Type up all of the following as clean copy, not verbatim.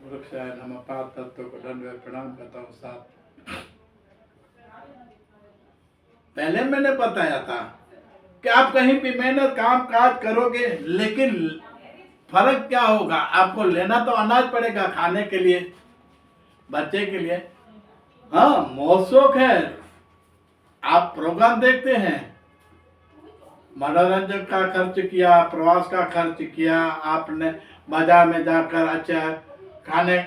वृक्षाय नमः। 5 तत्वों को दंडवत प्रणाम करता हूँ। साथ पहले मैंने बताया था कि आप कहीं भी मेहनत काम काज करोगे, लेकिन फर्क क्या होगा? आपको लेना तो अनाज पड़ेगा खाने के लिए, बच्चे के लिए। हाँ, मौसम है, आप प्रोग्राम देखते हैं, मनोरंजन का खर्च किया, प्रवास का खर्च किया, आपने बाजार में जाकर अच्छा खाने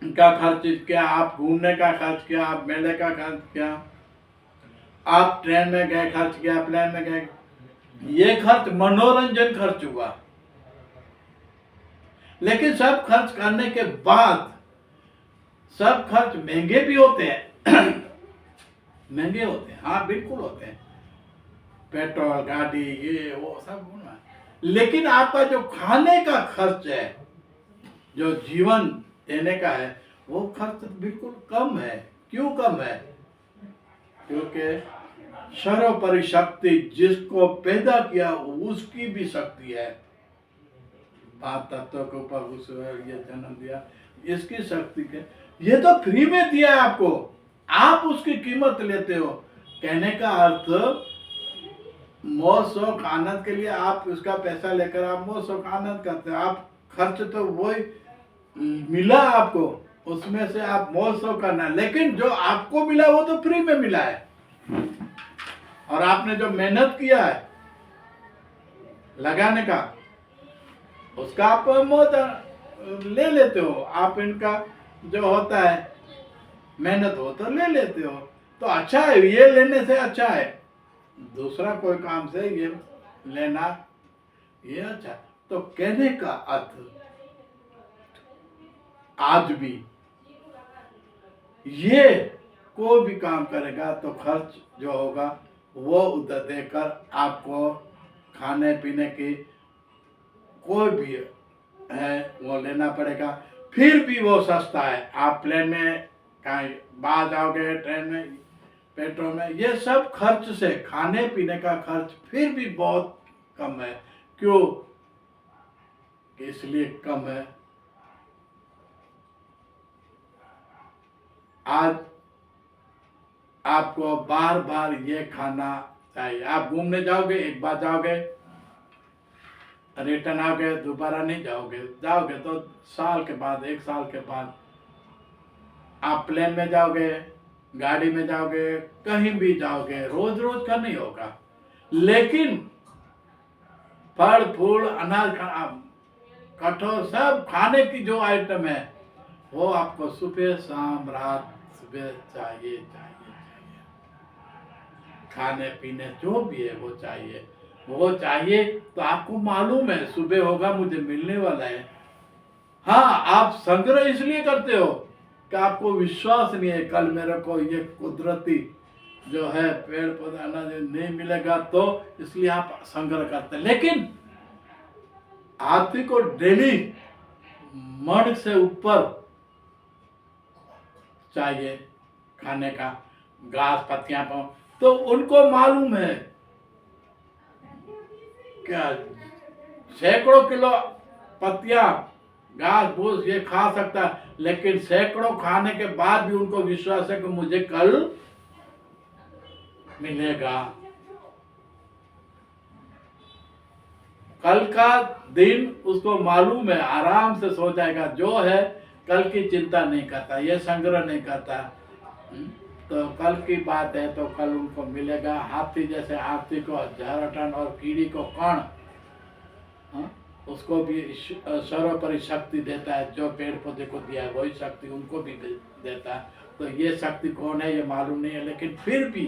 का खर्च किया, आप घूमने का खर्च किया, आप मेले का खर्च किया, आप ट्रेन में गए खर्च किया, प्लेन में गए, ये खर्च मनोरंजन खर्च हुआ। लेकिन सब खर्च करने के बाद सब खर्च महंगे भी होते हैं महंगे होते हैं, हाँ बिल्कुल होते हैं, पेट्रोल, गाड़ी, ये वो सब होना है। लेकिन आपका जो खाने का खर्च है, जो जीवन देने का है, वो खर्च बिल्कुल कम है। क्यों कम है? क्योंकि सर्वोपरि शक्ति जिसको पैदा किया उसकी भी शक्ति है। 5 तत्वों के ऊपर उस ये जन्म दिया, इसकी शक्ति के ये तो फ्री में दिया है आपको, आप उसकी कीमत लेते हो। कहने का अर्थ, मौज शौक आनंद के लिए आप उसका पैसा लेकर आप मौज शौक आनंद करते हो। आप खर्च तो वही मिला आपको, उसमें से आप मौज शौक करना, लेकिन जो आपको मिला वो तो फ्री में मिला है। और आपने जो मेहनत किया है लगाने का, उसका आप मौज ले लेते हो। आप इनका जो होता है मेहनत हो तो ले लेते हो, तो अच्छा है, ये लेने से अच्छा है दूसरा कोई काम से ये लेना, ये अच्छा। तो कहने का अर्थ, आज भी ये कोई भी काम करेगा तो खर्च जो होगा वो उधर देकर आपको खाने पीने की कोई भी है वो लेना पड़ेगा। फिर भी वो सस्ता है। आप प्लेन में कहीं बाहर जाओगे, ट्रेन में, पेट्रोल में, ये सब खर्च से खाने पीने का खर्च फिर भी बहुत कम है। क्यों? इसलिए कम है, आज आपको बार बार ये खाना चाहिए। आप घूमने जाओगे, एक बार जाओगे, रिटर्न आओगे, दोबारा नहीं जाओगे। जाओगे तो साल के बाद, 1 साल के बाद। आप प्लेन में जाओगे, गाड़ी में जाओगे, कहीं भी जाओगे, रोज रोज का नहीं होगा। लेकिन फल फूल, अनाज, कठोर, सब खाने की जो आइटम है वो आपको सुबह शाम रात सुबह चाहिए चाहिए चाहिए। खाने पीने जो भी है वो चाहिए, वो चाहिए। तो आपको मालूम है सुबह होगा मुझे मिलने वाला है। हाँ, आप संग्रह इसलिए करते हो कि आपको विश्वास नहीं है कल मेरे को ये कुदरती जो है पेड़ पौधा अनाज नहीं मिलेगा, तो इसलिए आप संग्रह करते हैं। लेकिन हाथी को डेली मण से ऊपर चाहिए खाने का, घास पत्तियां पाओ, तो उनको मालूम है क्या सैकड़ों किलो पत्तियां, घास भूस ये खा सकता है, लेकिन सैकड़ों खाने के बाद भी उनको विश्वास है कि मुझे कल मिलेगा। कल का दिन उसको मालूम है, आराम से सो जाएगा। जो है कल की चिंता नहीं करता, ये संग्रह नहीं करता। तो कल की बात है तो कल उनको मिलेगा। हाथी जैसे, हाथी को 1000 टन और कीड़ी को कण, उसको भी सर्वोपरि शक्ति देता है। जो पेड़ पौधे को दिया है वही शक्ति उनको भी देता है। तो ये शक्ति कौन है ये मालूम नहीं है, लेकिन फिर भी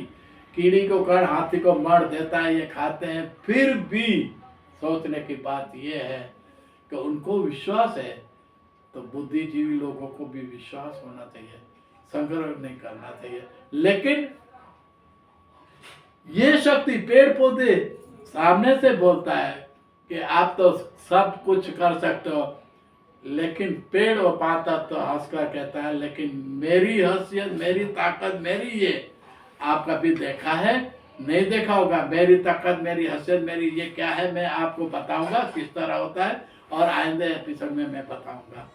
कीड़ी को कण, हाथी को मण देता है, ये खाते हैं। फिर भी सोचने की बात ये है कि उनको विश्वास है, तो बुद्धिजीवी लोगों को भी विश्वास होना चाहिए, संग्रह नहीं करना चाहिए। लेकिन ये शक्ति पेड़ पौधे सामने से बोलता है कि आप तो सब कुछ कर सकते हो, लेकिन पेड़ वो पाता तो हंसकर कहता है, लेकिन मेरी हैसियत, मेरी ताकत, मेरी ये आप कभी देखा है? नहीं देखा होगा। मेरी ताकत, मेरी हैसियत, मेरी ये क्या है, मैं आपको बताऊंगा किस तरह होता है, और आइंदे एपिसोड में मैं बताऊंगा।